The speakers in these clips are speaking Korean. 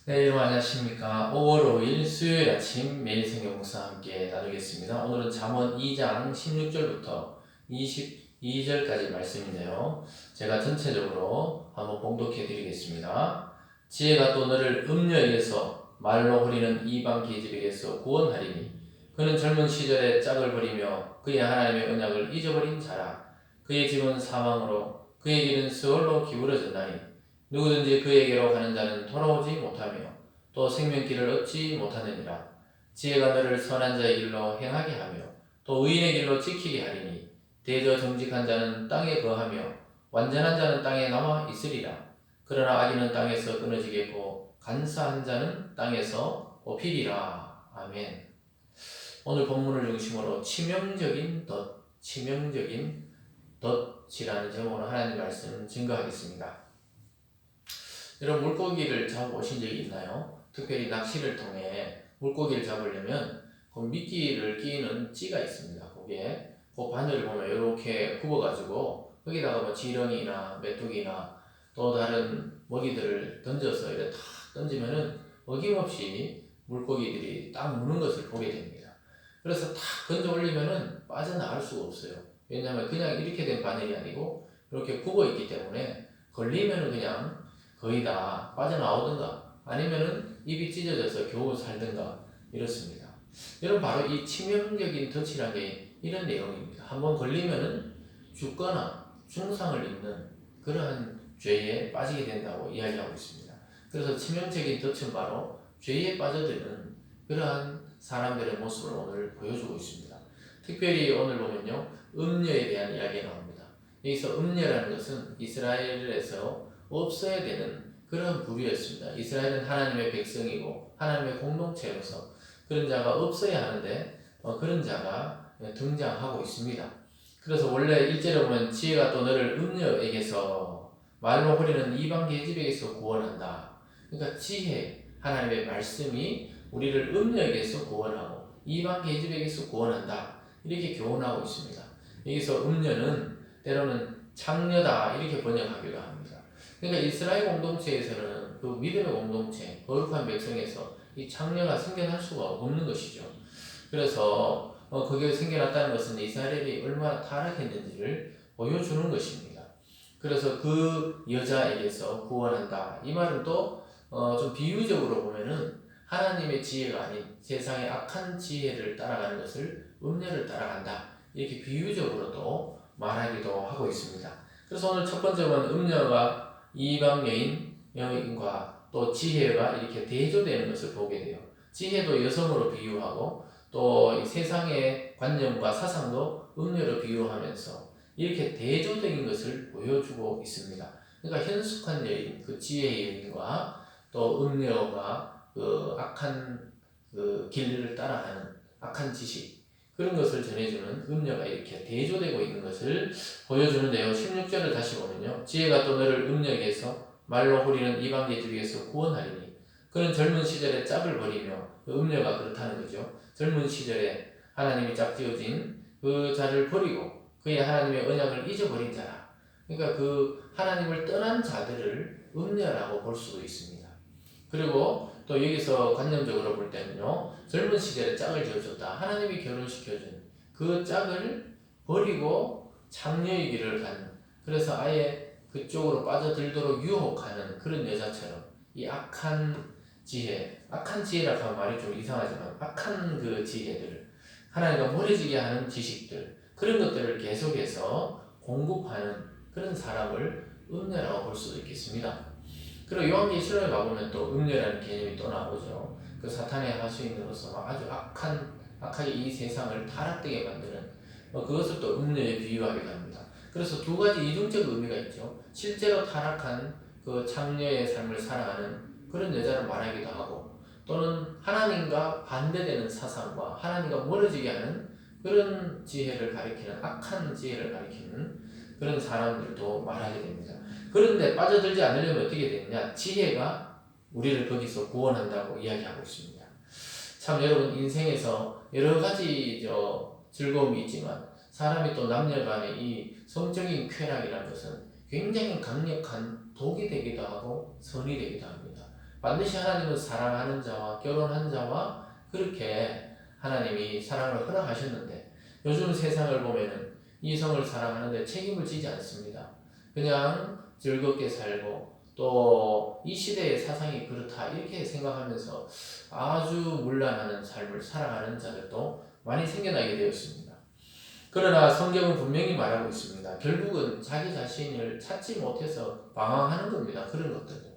네, 여러분 안녕하십니까. 5월 5일 수요일 아침 매일 성경 묵상 함께 나누겠습니다. 오늘은 잠언 2장 16절부터 22절까지 말씀인데요. 제가 전체적으로 한번 봉독해 드리겠습니다. 지혜가 또 너를 음녀에게서 말로 버리는 이방 계집에게서 구원하리니 그는 젊은 시절에 짝을 버리며 그의 하나님의 언약을 잊어버린 자라. 그의 집은 사망으로 그의 길은 수월로 기울어졌나니 누구든지 그에게로 가는 자는 돌아오지 못하며 또 생명길을 얻지 못하느니라. 지혜가 너를 선한 자의 길로 행하게 하며 또 의인의 길로 지키게 하리니 대저 정직한 자는 땅에 거하며 완전한 자는 땅에 남아 있으리라. 그러나 악인은 땅에서 끊어지겠고 간사한 자는 땅에서 뽑히리라. 아멘. 오늘 본문을 중심으로 치명적인 덫이라는 제목으로 하나님 말씀 증거하겠습니다. 여러분 물고기를 잡아보신 적이 있나요? 특별히 낚시를 통해 물고기를 잡으려면 그 미끼를 끼는 찌가 있습니다. 거기에 그 바늘을 보면 이렇게 굽어가지고 거기다가 뭐 지렁이나 메뚜기나 또 다른 먹이들을 던져서 이렇게 탁 던지면은 어김없이 물고기들이 딱 무는 것을 보게 됩니다. 그래서 탁 던져 올리면은 빠져나갈 수가 없어요. 왜냐하면 그냥 이렇게 된 바늘이 아니고 이렇게 굽어 있기 때문에 걸리면은 그냥 거의 다 빠져나오든가 아니면은 입이 찢어져서 겨우 살든가 이렇습니다. 여러분 바로 이 치명적인 덫이라는 게 이런 내용입니다. 한번 걸리면은 죽거나 중상을 입는 그러한 죄에 빠지게 된다고 이야기하고 있습니다. 그래서 치명적인 덫은 바로 죄에 빠져드는 그러한 사람들의 모습을 오늘 보여주고 있습니다. 특별히 오늘 보면요 음녀에 대한 이야기가 나옵니다. 여기서 음녀라는 것은 이스라엘에서 없어야 되는 그런 부류였습니다. 이스라엘은 하나님의 백성이고 하나님의 공동체로서 그런 자가 없어야 하는데 그런 자가 등장하고 있습니다. 그래서 원래 1절에 보면 지혜가 또 너를 음녀에게서 말로 버리는 이방 계집에게서 구원한다. 그러니까 지혜, 하나님의 말씀이 우리를 음녀에게서 구원하고 이방 계집에게서 구원한다. 이렇게 교훈하고 있습니다. 여기서 음녀는 때로는 창녀다 이렇게 번역하기도 합니다. 그러니까 이스라엘 공동체에서는 그 믿음의 공동체, 거룩한 백성에서 이 창녀가 생겨날 수가 없는 것이죠. 그래서 그게 생겨났다는 것은 이스라엘이 얼마나 타락했는지를 보여주는 것입니다. 그래서 그 여자에게서 구원한다. 이 말은 또 좀 비유적으로 보면은 하나님의 지혜가 아닌 세상의 악한 지혜를 따라가는 것을 음녀를 따라간다. 이렇게 비유적으로도 말하기도 하고 있습니다. 그래서 오늘 첫 번째 본 음녀가 이방 여인과 또 지혜가 이렇게 대조되는 것을 보게 돼요. 지혜도 여성으로 비유하고 또 세상의 관념과 사상도 음녀로 비유하면서 이렇게 대조적인 것을 보여주고 있습니다. 그러니까 현숙한 여인, 그 지혜의 여인과 또 음녀가 그 악한 그 길을 따라가는 악한 지식 그런 것을 전해주는 음녀가 이렇게 대조되고 있는 것을 보여주는데요. 16절을 다시 보면요. 지혜가 또 너를 음녀에게서 말로 호리는 이방 계집에게서 구원하리니 그는 젊은 시절에 짝을 버리며 그 음녀가 그렇다는 거죠. 젊은 시절에 하나님이 짝지어진 그 자를 버리고 그의 하나님의 언약을 잊어버린 자라. 그러니까 그 하나님을 떠난 자들을 음녀라고 볼 수도 있습니다. 그리고 또 여기서 관념적으로 볼 때는요. 젊은 시절에 짝을 지어줬다. 하나님이 결혼시켜준 그 짝을 버리고 창녀의 길을 가는 그래서 아예 그쪽으로 빠져들도록 유혹하는 그런 여자처럼 이 악한 지혜라고 하면 말이 좀 이상하지만 악한 그 지혜들 하나님과 멀어지게 하는 지식들 그런 것들을 계속해서 공급하는 그런 사람을 음녀라고 볼 수도 있겠습니다. 그리고 요한계시록에 가보면 또 음녀라는 개념이 또 나오죠. 그 사탄의 하수인으로서 아주 악하게 이 세상을 타락되게 만드는 그것을 또 음녀에 비유하기도 합니다. 그래서 두 가지 이중적 의미가 있죠. 실제로 타락한 그 창녀의 삶을 살아가는 그런 여자를 말하기도 하고 또는 하나님과 반대되는 사상과 하나님과 멀어지게 하는 그런 지혜를 가리키는 악한 지혜를 가리키는 그런 사람들도 말하게 됩니다. 그런데 빠져들지 않으려면 어떻게 되느냐? 지혜가 우리를 거기서 구원한다고 이야기하고 있습니다. 참 여러분 인생에서 여러 가지 즐거움이 있지만 사람이 또 남녀 간의 이 성적인 쾌락이라는 것은 굉장히 강력한 독이 되기도 하고 선이 되기도 합니다. 반드시 하나님은 사랑하는 자와 결혼한 자와 그렇게 하나님이 사랑을 허락하셨는데 요즘 세상을 보면은 이성을 사랑하는데 책임을 지지 않습니다. 그냥 즐겁게 살고 또 이 시대의 사상이 그렇다 이렇게 생각하면서 아주 문란하는 삶을 살아가는 자들도 많이 생겨나게 되었습니다. 그러나 성경은 분명히 말하고 있습니다. 결국은 자기 자신을 찾지 못해서 방황하는 겁니다. 그런 것들도.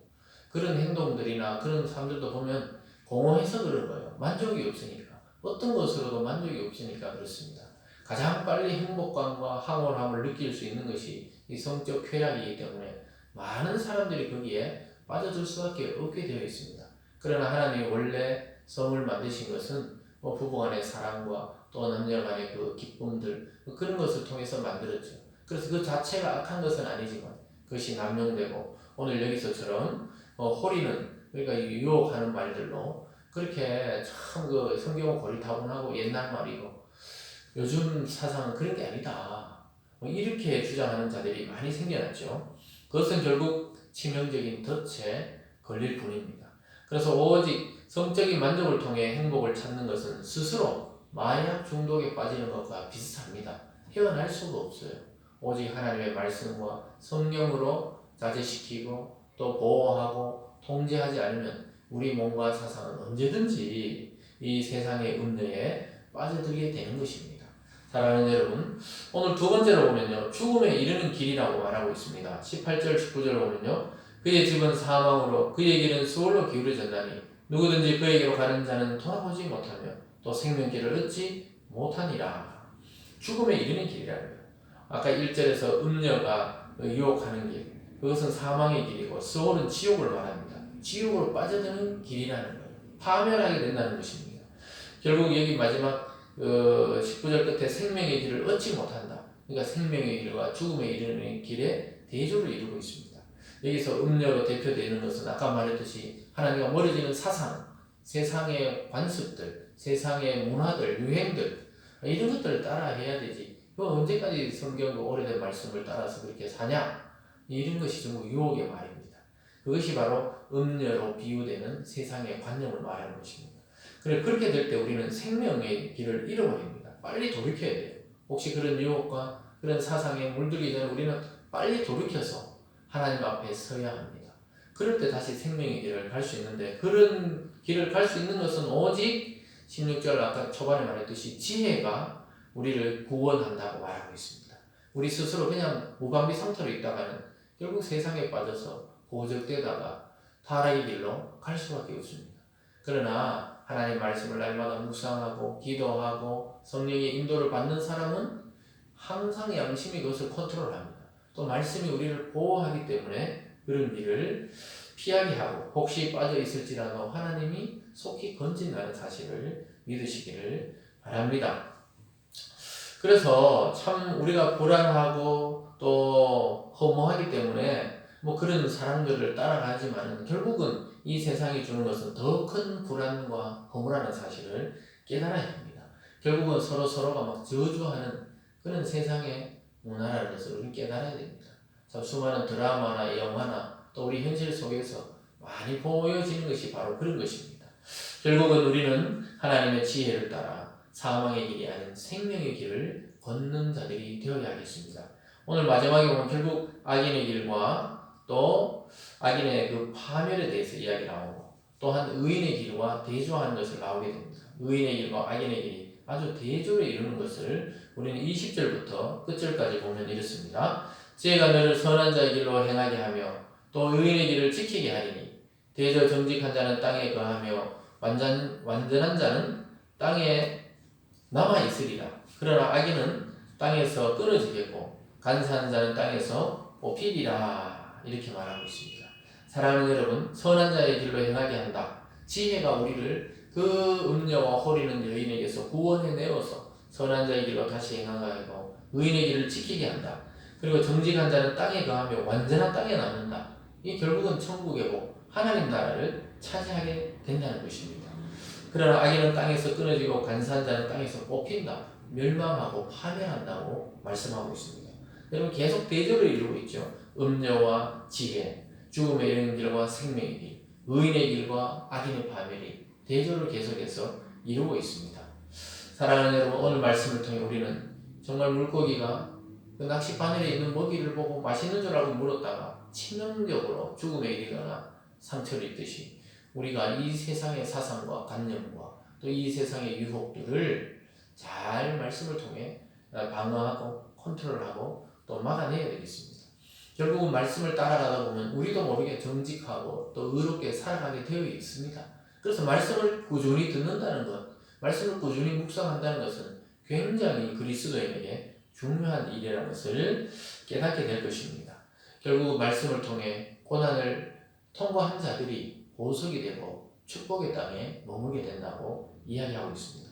그런 행동들이나 그런 사람들도 보면 공허해서 그런 거예요. 만족이 없으니까. 어떤 것으로도 만족이 없으니까 그렇습니다. 가장 빨리 행복감과 황홀함을 느낄 수 있는 것이 이 성적 쾌락이기 때문에 많은 사람들이 거기에 빠져들 수밖에 없게 되어 있습니다. 그러나 하나님이 원래 성을 만드신 것은 부부간의 사랑과 또 남녀 간의 그 기쁨들 그런 것을 통해서 만들었죠. 그래서 그 자체가 악한 것은 아니지만 그것이 남용되고 오늘 여기서처럼 호리는 그러니까 유혹하는 말들로 그렇게 참 그 성경은 고리타분하고 옛날 말이고 요즘 사상은 그런 게 아니다. 이렇게 주장하는 자들이 많이 생겨났죠. 그것은 결국 치명적인 덫에 걸릴 뿐입니다. 그래서 오직 성적인 만족을 통해 행복을 찾는 것은 스스로 마약 중독에 빠지는 것과 비슷합니다. 헤어날 수가 없어요. 오직 하나님의 말씀과 성령으로 자제시키고 또 보호하고 통제하지 않으면 우리 몸과 사상은 언제든지 이 세상의 음녀에 빠져들게 되는 것입니다. 사랑하는 여러분, 오늘 두 번째로 보면요, 죽음에 이르는 길이라고 말하고 있습니다. 18절, 19절 보면요, 그의 집은 사망으로 그의 길은 수월로 기울어졌나니 누구든지 그에게로 가는 자는 돌아보지 못하며 또 생명길을 얻지 못하니라. 죽음에 이르는 길이라는 거예요. 아까 1절에서 음녀가 유혹하는 길, 그것은 사망의 길이고 수월은 지옥을 말합니다. 지옥으로 빠져드는 길이라는 거예요. 파멸하게 된다는 것입니다. 결국 여기 마지막 19절 끝에 생명의 길을 얻지 못한다. 그러니까 생명의 길과 죽음에 이르는 길에 대조를 이루고 있습니다. 여기서 음녀로 대표되는 것은 아까 말했듯이 하나님과 멀어지는 사상, 세상의 관습들, 세상의 문화들, 유행들 이런 것들을 따라 해야 되지. 언제까지 성경 오래된 말씀을 따라서 그렇게 사냐? 이런 것이 전부 유혹의 말입니다. 그것이 바로 음녀로 비유되는 세상의 관념을 말하는 것입니다. 그렇게 될 때 우리는 생명의 길을 잃어버립니다. 빨리 돌이켜야 돼요. 혹시 그런 유혹과 그런 사상에 물들기 전에 우리는 빨리 돌이켜서 하나님 앞에 서야 합니다. 그럴 때 다시 생명의 길을 갈 수 있는데 그런 길을 갈 수 있는 것은 오직 16절 아까 초반에 말했듯이 지혜가 우리를 구원한다고 말하고 있습니다. 우리 스스로 그냥 무방비 상태로 있다가는 결국 세상에 빠져서 고적되다가 타락의 길로 갈 수밖에 없습니다. 그러나 하나님 말씀을 날마다 묵상하고 기도하고 성령의 인도를 받는 사람은 항상 양심이 그것을 컨트롤합니다. 또 말씀이 우리를 보호하기 때문에 그런 길을 피하게 하고 혹시 빠져 있을지라도 하나님이 속히 건진다는 사실을 믿으시기를 바랍니다. 그래서 참 우리가 불안하고 또 허무하기 때문에 그런 사람들을 따라가지만 결국은 이 세상이 주는 것은 더 큰 불안과 허무라는 사실을 깨달아야 합니다. 결국은 서로가 막 저주하는 그런 세상의 문화라는 것을 우리는 깨달아야 됩니다. 수많은 드라마나 영화나 또 우리 현실 속에서 많이 보여지는 것이 바로 그런 것입니다. 결국은 우리는 하나님의 지혜를 따라 사망의 길이 아닌 생명의 길을 걷는 자들이 되어야겠습니다. 오늘 마지막에 보면 결국 악인의 길과 또 악인의 그 파멸에 대해서 이야기 나오고 또한 의인의 길과 대조하는 것을 나오게 됩니다. 의인의 길과 악인의 길이 아주 대조를 이루는 것을 우리는 20절부터 끝절까지 보면 이렇습니다. 지혜가 너를 선한 자의 길로 행하게 하며 또 의인의 길을 지키게 하리니 대저 정직한 자는 땅에 거하며 완전한 자는 땅에 남아 있으리라. 그러나 악인은 땅에서 끊어지겠고 간사한 자는 땅에서 뽑히리라. 이렇게 말하고 있습니다. 사랑하는 여러분, 선한 자의 길로 행하게 한다. 지혜가 우리를 그 음녀와 호리는 여인에게서 구원해내어서 선한 자의 길로 다시 행하게 하고 의인의 길을 지키게 한다. 그리고 정직한 자는 땅에 거하며 완전한 땅에 남는다. 이 결국은 천국의 복, 하나님 나라를 차지하게 된다는 것입니다. 그러나 악인은 땅에서 끊어지고 간사한 자는 땅에서 뽑힌다. 멸망하고 파멸한다고 말씀하고 있습니다. 여러분 계속 대조를 이루고 있죠. 음녀와 지혜, 죽음의 이르는 길과 생명의 길. 의인의 길과 악인의 파멸이 대조를 계속해서 이루고 있습니다. 사랑하는 여러분, 오늘 말씀을 통해 우리는 정말 물고기가 그 낚시 바늘에 있는 먹이를 보고 맛있는 줄 알고 물었다가 치명적으로 죽음에 이르거나 상처를 입듯이 우리가 이 세상의 사상과 관념과 또 이 세상의 유혹들을 잘 말씀을 통해 방어하고 컨트롤하고 또 막아내야 되겠습니다. 결국은 말씀을 따라가다 보면 우리도 모르게 정직하고 또 의롭게 살아가게 되어 있습니다. 그래서 말씀을 꾸준히 듣는다는 것, 말씀을 꾸준히 묵상한다는 것은 굉장히 그리스도인에게 중요한 일이라는 것을 깨닫게 될 것입니다. 결국 말씀을 통해 고난을 통과한 자들이 보석이 되고 축복의 땅에 머물게 된다고 이야기하고 있습니다.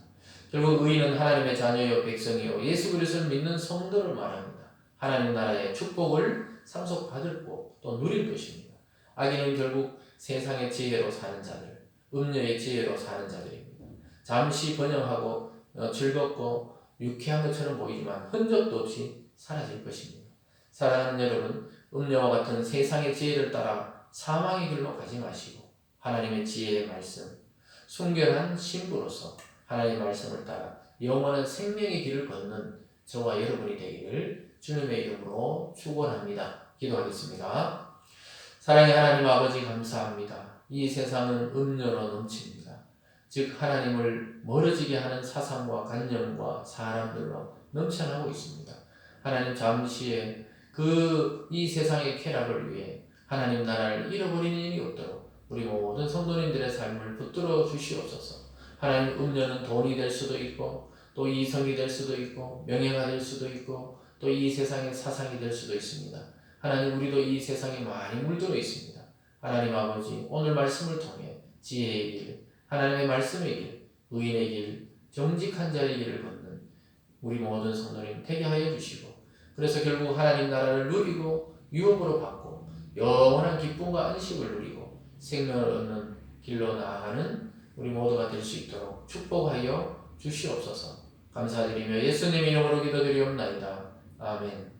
결국 의인은 하나님의 자녀요 백성이요 예수 그리스도를 믿는 성도를 말합니다. 하나님 나라의 축복을 상속받을 또 누릴 것입니다. 악인은 결국 세상의 지혜로 사는 자들, 음녀의 지혜로 사는 자들입니다. 잠시 번영하고 즐겁고 유쾌한 것처럼 보이지만 흔적도 없이 사라질 것입니다. 사랑하는 여러분, 음녀와 같은 세상의 지혜를 따라 사망의 길로 가지 마시고 하나님의 지혜의 말씀, 순결한 신부로서 하나님의 말씀을 따라 영원한 생명의 길을 걷는 저와 여러분이 되기를 주님의 이름으로 축원합니다. 기도하겠습니다. 사랑의 하나님 아버지 감사합니다. 이 세상은 음료로 넘칩니다. 즉 하나님을 멀어지게 하는 사상과 관념과 사람들로 넘쳐나고 있습니다. 하나님 잠시에 이 세상의 쾌락을 위해 하나님 나라를 잃어버리는 일이 없도록 우리 모든 성도님들의 삶을 붙들어 주시옵소서. 하나님 음료는 돈이 될 수도 있고 또 이성이 될 수도 있고 명예가 될 수도 있고 또 이 세상의 사상이 될 수도 있습니다. 하나님 우리도 이 세상에 많이 물들어 있습니다. 하나님 아버지 오늘 말씀을 통해 지혜의 길, 하나님의 말씀의 길, 의인의 길, 정직한 자의 길을 걷는 우리 모든 성도님 되게 하여 주시고 그래서 결국 하나님 나라를 누리고 유업으로 받고 영원한 기쁨과 안식을 누리고 생명을 얻는 길로 나아가는 우리 모두가 될 수 있도록 축복하여 주시옵소서. 감사드리며 예수님 이름으로 기도드리옵나이다. 아멘.